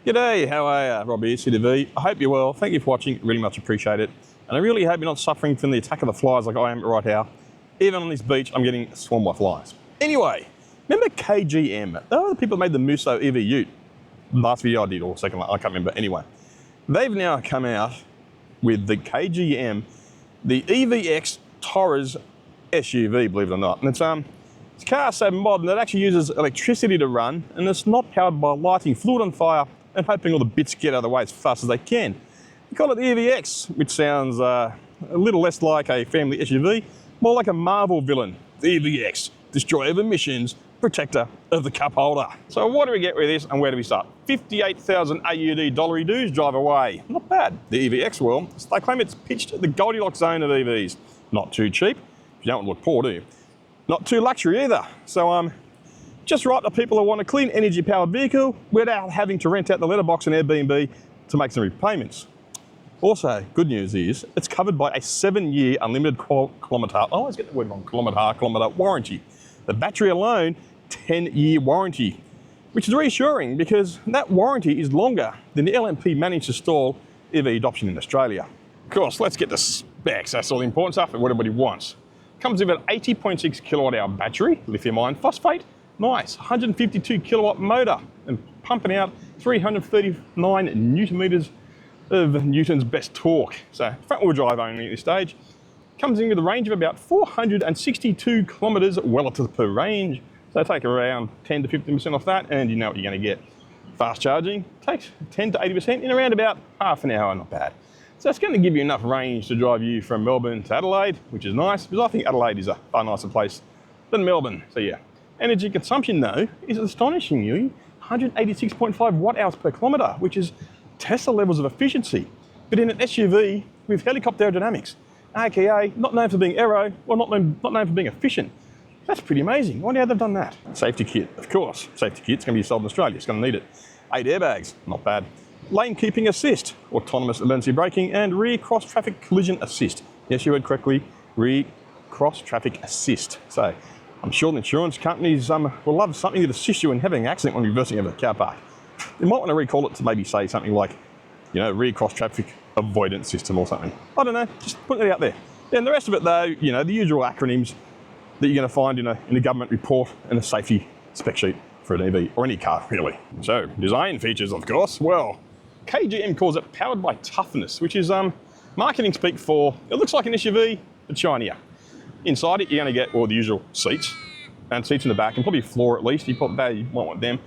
G'day, how are you? Rob here, CTV. I hope you're well. Thank you for watching, really much appreciate it. And I really hope you're not suffering from the attack of the flies like I am right now. Even on this beach, I'm getting swarmed by flies. Anyway, remember KGM? They were the people that made the Musso EV Ute. Last video I did, or second one, I can't remember. Anyway, they've now come out with the KGM, the EVX Torres SUV, believe it or not. And it's a car so modern that it actually uses electricity to run, and it's not powered by lighting fluid on fire and hoping all the bits get out of the way as fast as they can. We call it the EVX, which sounds a little less like a family SUV, more like a Marvel villain. The EVX, destroyer of emissions, protector of the cup holder. So what do we get with this and where do we start? 58,000 AUD dollary dues, drive away. Not bad. The EVX will. They claim it's pitched at the Goldilocks zone of EVs. Not too cheap. You don't want to look poor, do you? Not too luxury either. So just right for people who want a clean energy powered vehicle without having to rent out the letterbox and Airbnb to make some repayments. Also, good news is it's covered by a 7-year unlimited kilometre, I always get the word wrong, kilometre warranty. The battery alone, 10-year warranty, which is reassuring because that warranty is longer than the LMP managed to stall EV adoption in Australia. Of course, let's get the specs. That's all the important stuff and what everybody wants. Comes with an 80.6 kilowatt hour battery, lithium iron phosphate, nice, 152 kilowatt motor and pumping out 339 newton meters of Newton's best torque. So front wheel drive only at this stage. Comes in with a range of about 462 kilometers relative per range. So take around 10 to 15% off that and you know what you're going to get. Fast charging takes 10 to 80% in around about half an hour, not bad. So it's going to give you enough range to drive you from Melbourne to Adelaide, which is nice, because I think Adelaide is a far nicer place than Melbourne. So yeah. Energy consumption though is astonishingly 186.5 watt hours per kilometre, which is Tesla levels of efficiency, but in an SUV with helicopter aerodynamics, aka not known for being aero, or not known for being efficient. That's pretty amazing. I wonder how they've done that. Safety kit, of course. Safety kit's going to be sold in Australia. It's going to need it. 8 airbags, not bad. Lane keeping assist, autonomous emergency braking, and rear cross traffic collision assist. Yes, you heard correctly, rear cross traffic assist. So I'm sure the insurance companies will love something that assists you in having an accident when reversing over the car park. You might want to recall it to maybe say something like, you know, rear cross traffic avoidance system or something. I don't know, just putting it out there. Then the rest of it though, you know, the usual acronyms that you're going to find in a government report and a safety spec sheet for an EV or any car really. So design features, of course. Well, KGM calls it powered by toughness, which is marketing speak for, it looks like an SUV, but shinier. Inside it, you're going to get all the usual seats, and seats in the back, and probably a floor at least. You might want them.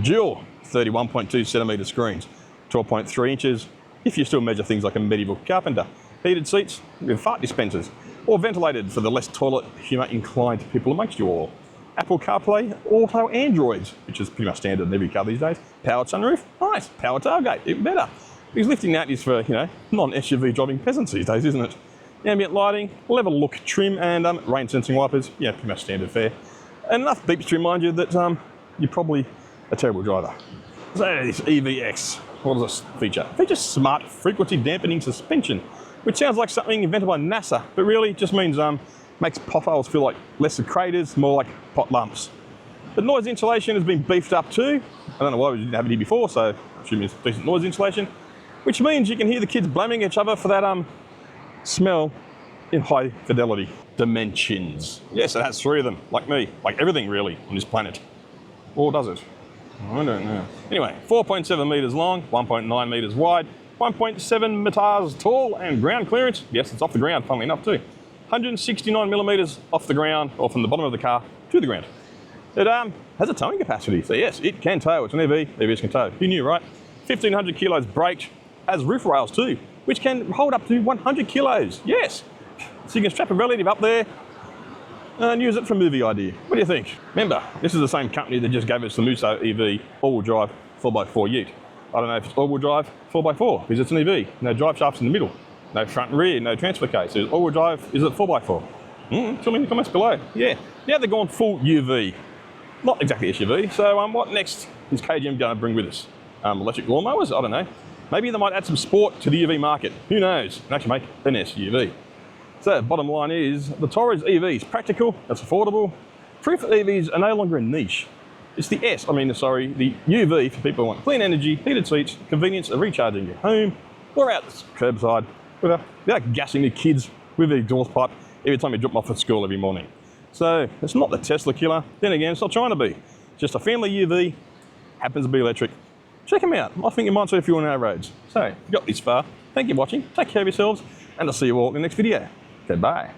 Dual 31.2 centimetre screens, 12.3 inches, if you still measure things like a medieval carpenter. Heated seats with fart dispensers, or ventilated for the less toilet humour inclined people amongst you all. Apple CarPlay, Auto Androids, which is pretty much standard in every car these days. Powered sunroof, nice. Powered tailgate, even better. Because lifting that is for, you know, non-SUV driving peasants these days, isn't it? Ambient lighting, level look trim, and rain sensing wipers, yeah, pretty much standard fare. And enough beeps to remind you that you're probably a terrible driver. So this EVX, what does this feature? It features smart frequency dampening suspension, which sounds like something invented by NASA, but really just means makes potholes feel like less of craters, more like pot lumps. The noise insulation has been beefed up too. I don't know why we didn't have it here before, so I assume it's decent noise insulation, which means you can hear the kids blaming each other for that smell in high fidelity. Dimensions. Yes, it has 3 of them, like me, like everything really on this planet. Or does it? I don't know. Anyway, 4.7 metres long, 1.9 metres wide, 1.7 metres tall, and ground clearance, yes, it's off the ground, funnily enough too. 169 millimetres off the ground, or from the bottom of the car to the ground. It has a towing capacity, so yes, it can tow. It's an EV, EVs can tow. You knew, right? 1,500 kilos braked, has roof rails too, which can hold up to 100 kilos, yes. So you can strap a relative up there and use it for a movie idea. What do you think? Remember, this is the same company that just gave us the Musso EV all-wheel drive 4x4 Ute. I don't know if it's all-wheel drive 4x4, because it's an EV, no drive shafts in the middle. No front and rear, no transfer case. Is all-wheel drive, is it 4x4? Tell me in the comments below. Yeah, now they're gone full UV. Not exactly SUV, so what next is KGM going to bring with us? Electric lawnmowers? I don't know. Maybe they might add some sport to the UV market. Who knows? And actually make an SUV. So bottom line is, the Torres EV is practical, it's affordable. Proof that EVs are no longer a niche. It's the S, the UV for people who want clean energy, heated seats, convenience of recharging your home, or out curbside without gassing the kids with the exhaust pipe every time you drop them off at school every morning. So it's not the Tesla killer. Then again, it's not trying to be. It's just a family UV, happens to be electric. Check them out. I think you might see a few on our roads. So if you got this far, thank you for watching. Take care of yourselves, and I'll see you all in the next video. Goodbye.